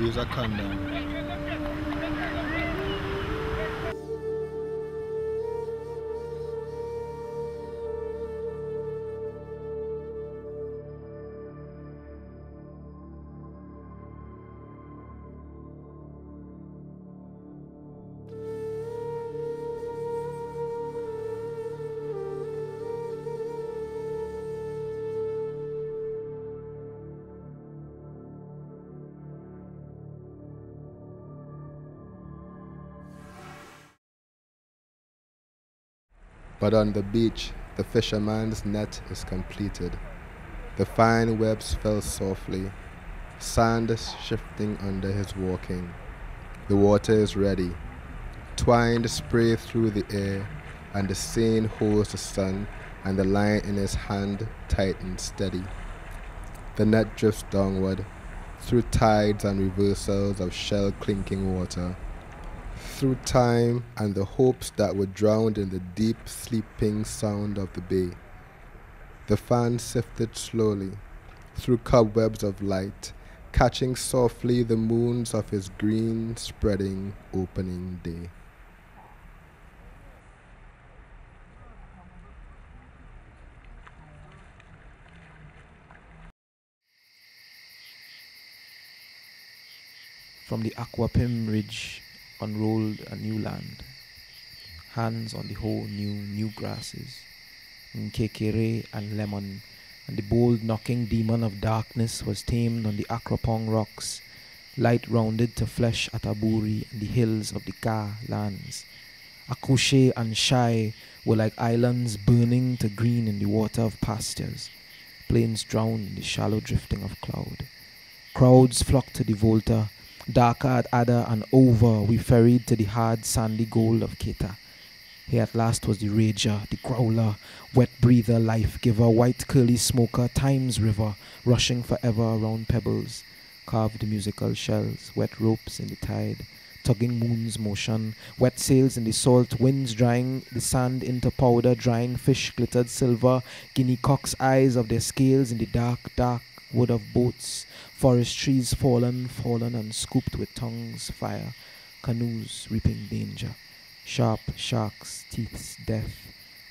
Use a condom. But on the beach, the fisherman's net is completed. The fine webs fell softly, sand is shifting under his walking. The water is ready. Twined spray through the air, and the seine holds the sun, and the line in his hand tight and steady. The net drifts downward, through tides and reversals of shell-clinking water, through time and the hopes that were drowned in the deep sleeping sound of the bay. The fan sifted slowly through cobwebs of light, catching softly the moons of his green spreading opening day. From the Aquapim ridge unrolled a new land, hands on the whole new grasses, nkekere and lemon, and the bold knocking demon of darkness was tamed on the Acropong rocks, light rounded to flesh at Aburi and the hills of the Ka lands. Akushe and Shai were like islands burning to green in the water of pastures, plains drowned in the shallow drifting of cloud. Crowds flocked to the Volta. Darker at Ada and over we ferried to the hard sandy gold of Keta. Here at last was the rager, the growler, wet breather, life giver, white curly smoker, time's river, rushing forever around pebbles, carved musical shells, wet ropes in the tide, tugging moon's motion, wet sails in the salt, winds drying the sand into powder, drying fish glittered silver, guinea cocks' eyes of their scales in the dark wood of boats, forest trees fallen and scooped with tongues, fire, canoes reaping danger, sharp sharks' teeth's death,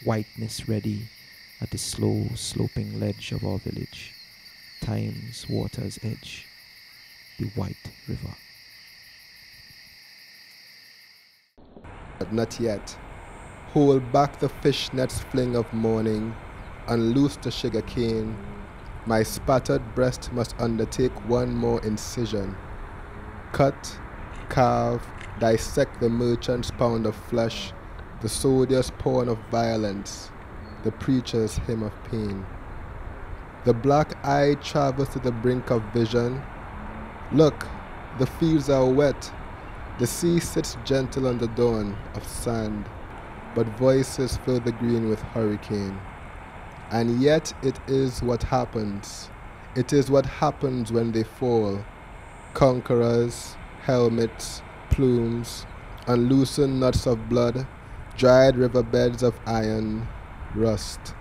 whiteness ready at the slow sloping ledge of our village, time's water's edge, the white river. But not yet. Hold back the fishnet's fling of morning, unloose the sugar cane. My spattered breast must undertake one more incision. Cut, carve, dissect the merchant's pound of flesh, the soldier's pawn of violence, the preacher's hymn of pain. The black eye travels to the brink of vision. Look, the fields are wet. The sea sits gentle on the dawn of sand, but voices fill the green with hurricane. And yet it is what happens. It is what happens when they fall. Conquerors, helmets, plumes, unloosened nuts of blood, dried riverbeds of iron, rust.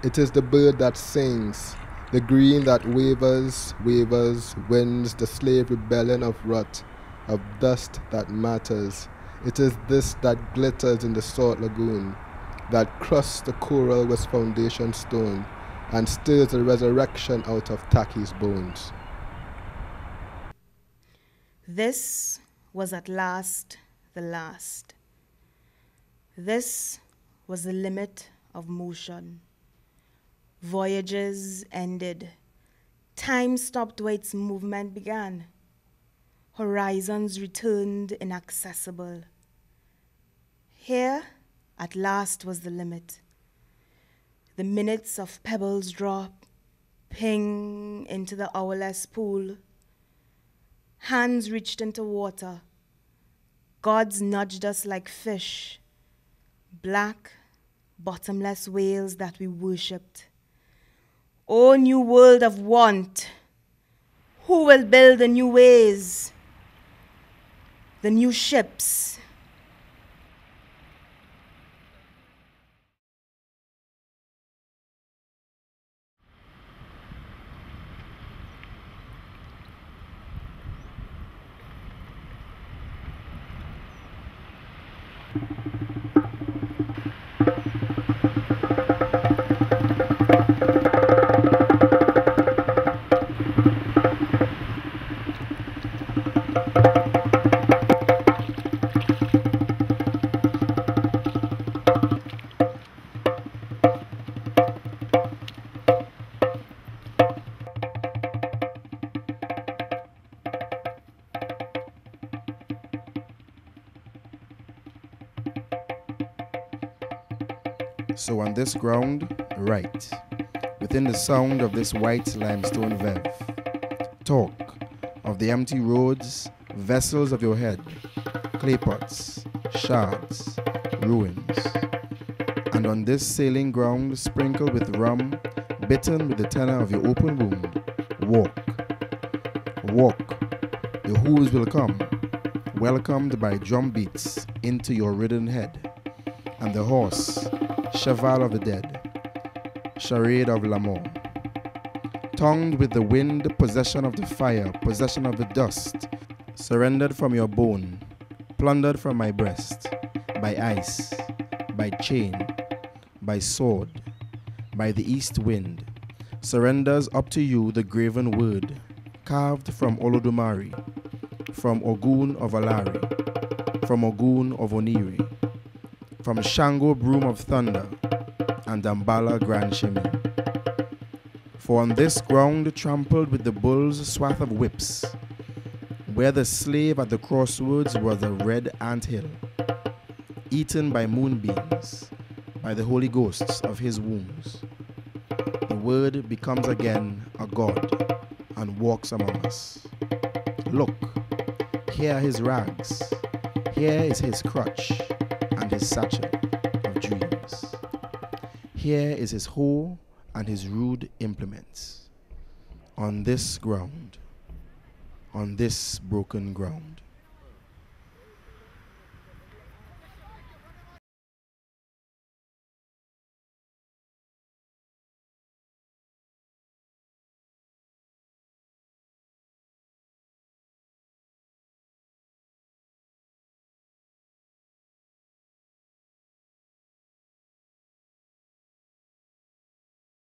It is the bird that sings, the green that wavers, wins the slave rebellion of rut, of dust that matters. It is this that glitters in the salt lagoon, that crusts the coral with foundation stone and stirs the resurrection out of Taki's bones. This was at last the last. This was the limit of motion. Voyages ended. Time stopped where its movement began. Horizons returned inaccessible. Here, at last was the limit. The minutes of pebbles drop, ping into the hourless pool. Hands reached into water. Gods nudged us like fish, black, bottomless whales that we worshipped. O new world of want, who will build the new ways, the new ships? So on this ground, write, within the sound of this white limestone vev, talk of the empty roads, vessels of your head, clay pots, shards, ruins. And on this sailing ground, sprinkled with rum, bitten with the tenor of your open wound, walk, walk, the whoos will come, welcomed by drum beats into your ridden head, and the horse, cheval of the dead, charade of l'amour. Tongued with the wind, possession of the fire, possession of the dust, surrendered from your bone, plundered from my breast, by ice, by chain, by sword, by the east wind, surrenders up to you the graven word, carved from Olodumare, from Ogun of Alari, from Ogun of Oniri, from Shango broom of thunder, and Dambala grand shimmy. For on this ground trampled with the bull's swath of whips, where the slave at the crossroads was a red anthill, eaten by moonbeams, by the holy ghosts of his wombs, the word becomes again a god and walks among us. Look, here are his rags, here is his crutch and his satchel of dreams. Here is his hoe and his rude implements. On this ground, on this broken ground.